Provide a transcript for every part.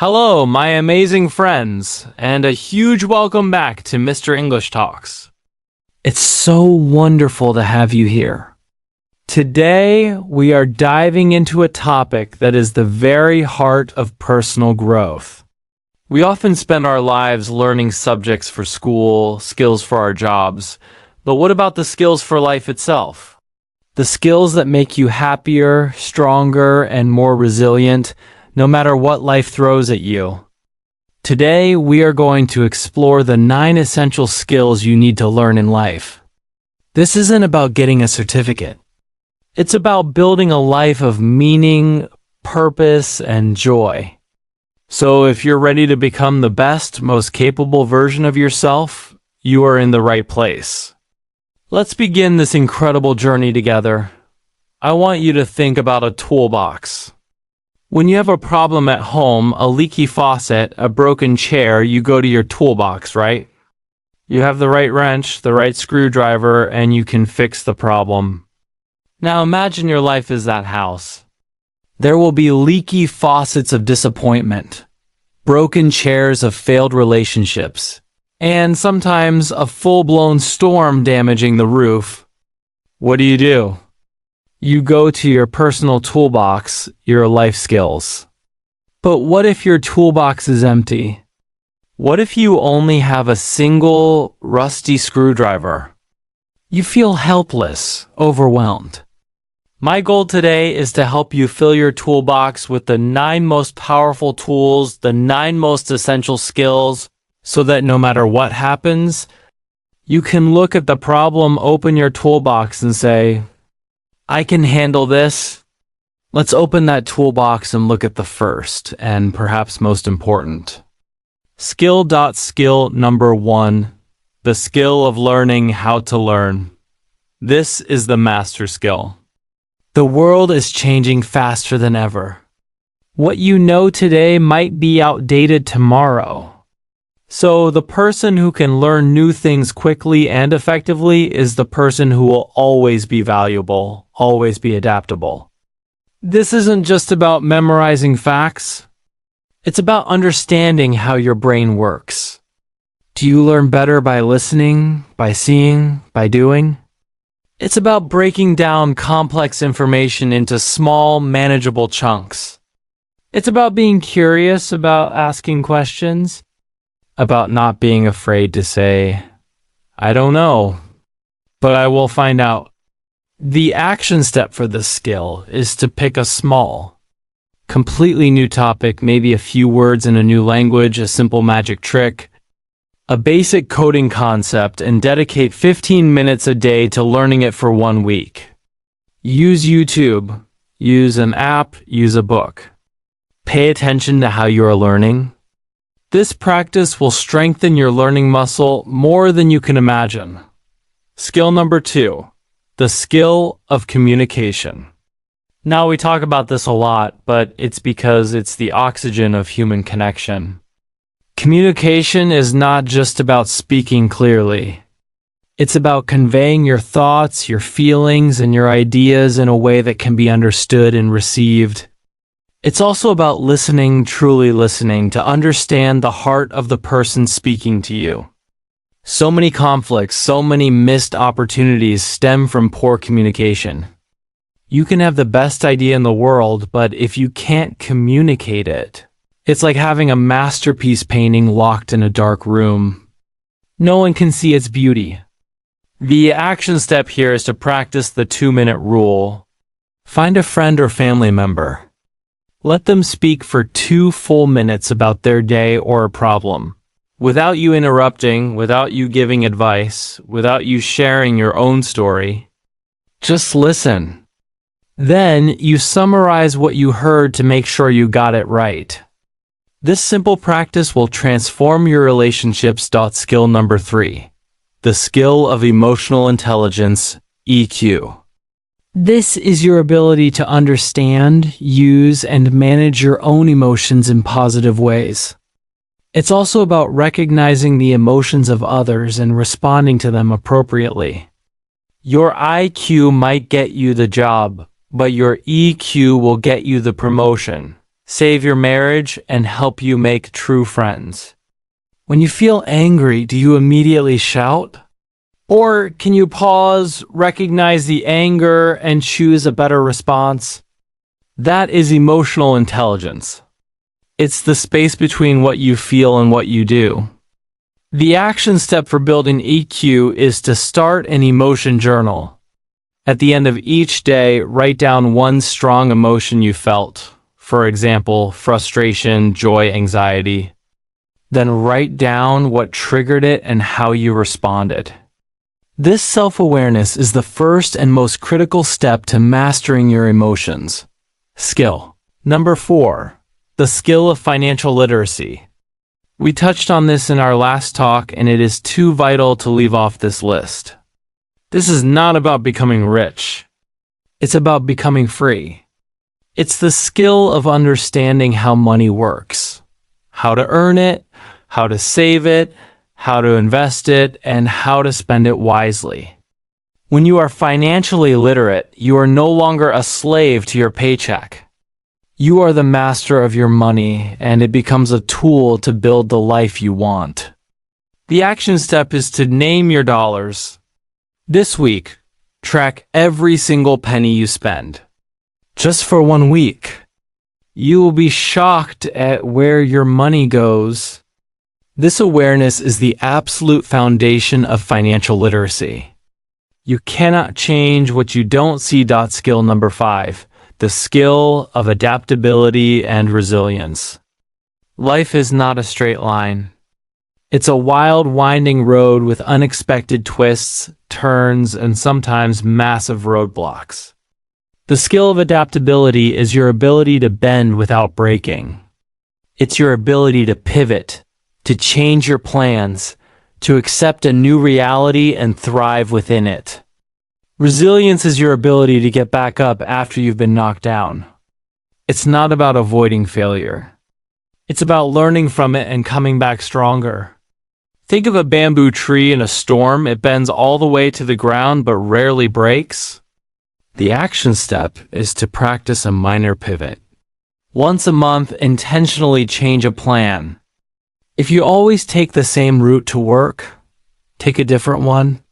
Hello, my amazing friends, and a huge welcome back to Mr. English Talks. It's so wonderful to have you here. Today, we are diving into a topic that is the very heart of personal growth. We often spend our lives learning subjects for school, skills for our jobs, but what about the skills for life itself? The skills that make you happier, stronger, and more resilient, no matter what life throws at you. Today, we are going to explore the 9 essential skills you need to learn in life. This isn't about getting a certificate. It's about building a life of meaning, purpose, and joy. So if you're ready to become the best, most capable version of yourself, you are in the right place. Let's begin this incredible journey together. I want you to think about a toolbox. When you have a problem at home, a leaky faucet, a broken chair, you go to your toolbox, right? You have the right wrench, the right screwdriver, and you can fix the problem. Now imagine your life is that house. There will be leaky faucets of disappointment, broken chairs of failed relationships, and sometimes a full-blown storm damaging the roof. What do? You go to your personal toolbox, your life skills. But what if your toolbox is empty? What if you only have a single rusty screwdriver? You feel helpless, overwhelmed. My goal today is to help you fill your toolbox with the 9 most powerful tools, the 9 most essential skills, so that no matter what happens, you can look at the problem, open your toolbox, and say, I can handle this. Let's open that toolbox and look at the first, and perhaps most important. Skill number 1, the skill of learning how to learn. This is the master skill. The world is changing faster than ever. What you know today might be outdated tomorrow. So the person who can learn new things quickly and effectively is the person who will always be valuable, always be adaptable. This isn't just about memorizing facts. It's about understanding how your brain works. Do you learn better by listening, by seeing, by doing? It's about breaking down complex information into small, manageable chunks. It's about being curious, about asking questions, about not being afraid to say, I don't know, but I will find out. The action step for this skill is to pick a small, completely new topic, maybe a few words in a new language, a simple magic trick, a basic coding concept, and dedicate 15 minutes a day to learning it for 1 week. Use YouTube, use an app, use a book. Pay attention to how you are learning. This practice will strengthen your learning muscle more than you can imagine. Skill number 2, the skill of communication. Now we talk about this a lot, but it's because it's the oxygen of human connection. Communication is not just about speaking clearly. It's about conveying your thoughts, your feelings, and your ideas in a way that can be understood and received. It's also about listening, truly listening, to understand the heart of the person speaking to you. So many conflicts, so many missed opportunities stem from poor communication. You can have the best idea in the world, but if you can't communicate it, it's like having a masterpiece painting locked in a dark room. No one can see its beauty. The action step here is to practice the 2-minute rule. Find a friend or family member. Let them speak for 2 full minutes about their day or a problem, without you interrupting, without you giving advice, without you sharing your own story. Just listen. Then you summarize what you heard to make sure you got it right. This simple practice will transform your relationships. Skill number 3, the skill of emotional intelligence, EQ. This is your ability to understand, use, and manage your own emotions in positive ways. It's also about recognizing the emotions of others and responding to them appropriately. Your IQ might get you the job, but your EQ will get you the promotion. save your marriage, and help you make true friends. When you feel angry, do you immediately shout? Or can you pause, recognize the anger, and choose a better response? That is emotional intelligence. It's the space between what you feel and what you do. The action step for building EQ is to start an emotion journal. At the end of each day, write down one strong emotion you felt. For example, frustration, joy, anxiety. Then write down what triggered it and how you responded. This self-awareness is the first and most critical step to mastering your emotions. Skill. Number 4. The skill of financial literacy. We touched on this in our last talk, and it is too vital to leave off this list. This is not about becoming rich. It's about becoming free. It's the skill of understanding how money works, how to earn it, how to save it, how to invest it, and how to spend it wisely. When you are financially literate, you are no longer a slave to your paycheck. You are the master of your money, and it becomes a tool to build the life you want. The action step is to name your dollars. This week, track every single penny you spend. Just for 1 week. You will be shocked at where your money goes. This awareness is the absolute foundation of financial literacy. You cannot change what you don't see. Skill number 5. The skill of adaptability and resilience. Life is not a straight line. It's a wild, winding road with unexpected twists, turns, and sometimes massive roadblocks. The skill of adaptability is your ability to bend without breaking. It's your ability to pivot, to change your plans, to accept a new reality and thrive within it. Resilience is your ability to get back up after you've been knocked down. It's not about avoiding failure. It's about learning from it and coming back stronger. Think of a bamboo tree in a storm. It bends all the way to the ground but rarely breaks. The action step is to practice a minor pivot. Once a month, intentionally change a plan. If you always take the same route to work, take a different one.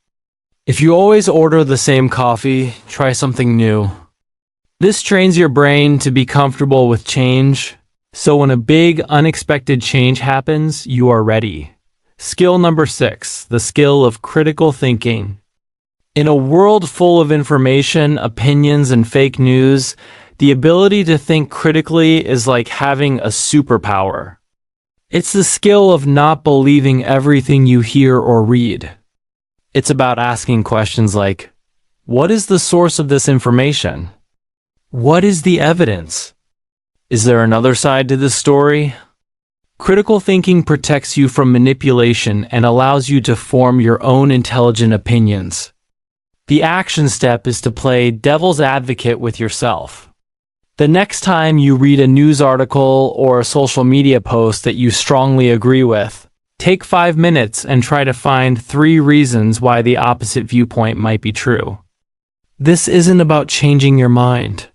If you always order the same coffee, try something new. This trains your brain to be comfortable with change, so when a big, unexpected change happens, you are ready. Skill number 6, the skill of critical thinking. In a world full of information, opinions, and fake news, the ability to think critically is like having a superpower. It's the skill of not believing everything you hear or read. It's about asking questions like, what is the source of this information? What is the evidence? Is there another side to this story? Critical thinking protects you from manipulation and allows you to form your own intelligent opinions. The action step is to play devil's advocate with yourself. The next time you read a news article or a social media post that you strongly agree with, take 5 minutes and try to find 3 reasons why the opposite viewpoint might be true. This isn't about changing your mind.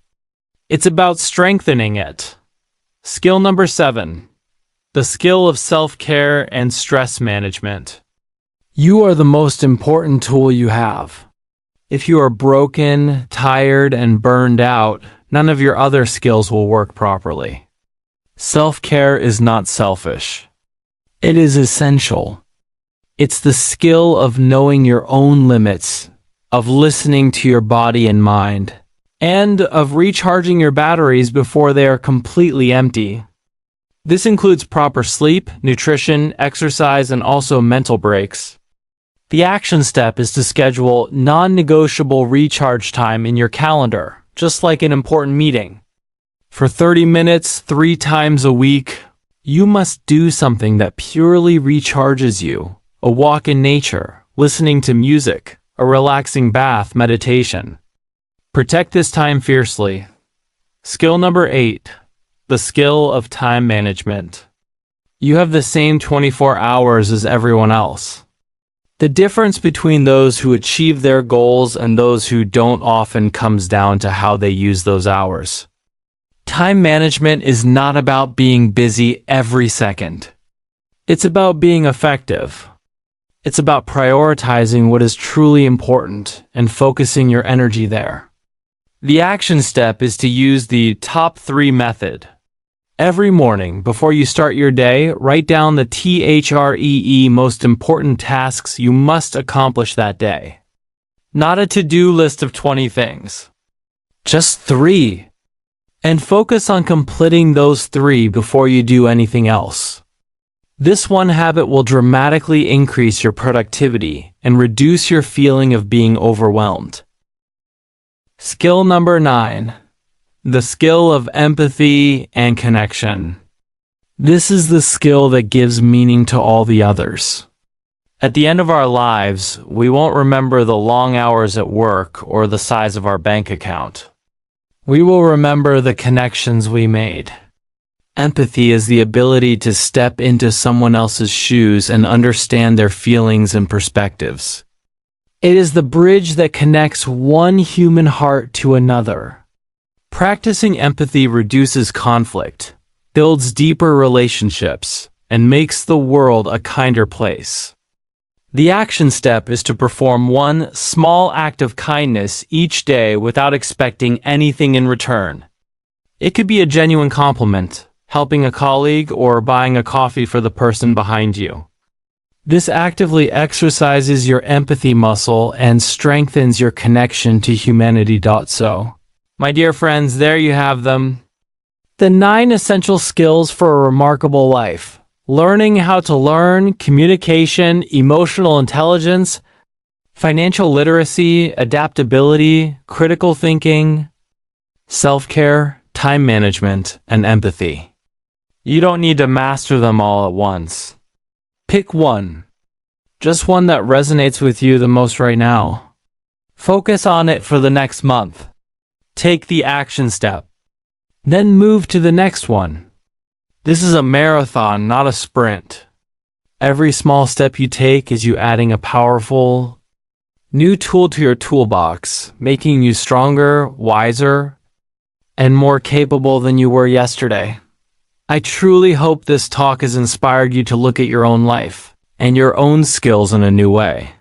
It's about strengthening it. Skill number 7. The skill of self-care and stress management. You are the most important tool you have. If you are broken, tired, and burned out, none of your other skills will work properly. Self-care is not selfish. It is essential. It's the skill of knowing your own limits, of listening to your body and mind, and of recharging your batteries before they are completely empty. This includes proper sleep, nutrition, exercise, and also mental breaks. The action step is to schedule non-negotiable recharge time in your calendar, just like an important meeting. For 30 minutes, 3 times a week, you must do something that purely recharges you. A walk in nature, listening to music, a relaxing bath, meditation. Protect this time fiercely. Skill number 8. The skill of time management. You have the same 24 hours as everyone else. The difference between those who achieve their goals and those who don't often comes down to how they use those hours. Time management is not about being busy every second. It's about being effective. It's about prioritizing what is truly important and focusing your energy there. The action step is to use the top 3 method. Every morning, before you start your day, write down the most important tasks you must accomplish that day. Not a to-do list of 20 things. Just 3. And focus on completing those 3 before you do anything else. This one habit will dramatically increase your productivity and reduce your feeling of being overwhelmed. Skill number 9. The skill of empathy and connection. This is the skill that gives meaning to all the others. At the end of our lives, we won't remember the long hours at work or the size of our bank account. We will remember the connections we made. Empathy is the ability to step into someone else's shoes and understand their feelings and perspectives. It is the bridge that connects one human heart to another. Practicing empathy reduces conflict, builds deeper relationships, and makes the world a kinder place. The action step is to perform one small act of kindness each day without expecting anything in return. It could be a genuine compliment, helping a colleague, or buying a coffee for the person behind you. This actively exercises your empathy muscle and strengthens your connection to humanity. So, my dear friends, there you have them. The 9 essential skills for a remarkable life. Learning how to learn, communication, emotional intelligence, financial literacy, adaptability, critical thinking, self-care, time management, and empathy. You don't need to master them all at once. Pick one. Just one that resonates with you the most right now. Focus on it for the next month. Take the action step. Then move to the next one. This is a marathon, not a sprint. Every small step you take is you adding a powerful new tool to your toolbox, making you stronger, wiser, and more capable than you were yesterday. I truly hope this talk has inspired you to look at your own life and your own skills in a new way.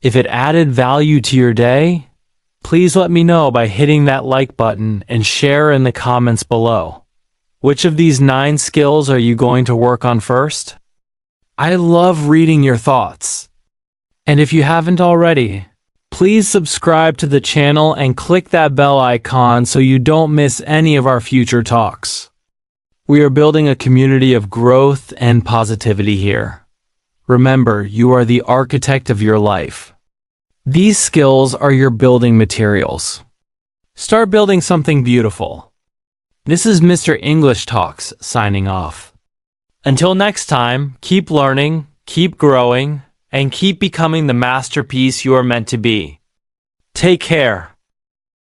If it added value to your day, please let me know by hitting that like button and share in the comments below. Which of these 9 skills are you going to work on first? I love reading your thoughts. And if you haven't already, please subscribe to the channel and click that bell icon so you don't miss any of our future talks. We are building a community of growth and positivity here. Remember, you are the architect of your life. These skills are your building materials. Start building something beautiful. This is Mr. English Talks signing off. Until next time, keep learning, keep growing, and keep becoming the masterpiece you are meant to be. Take care.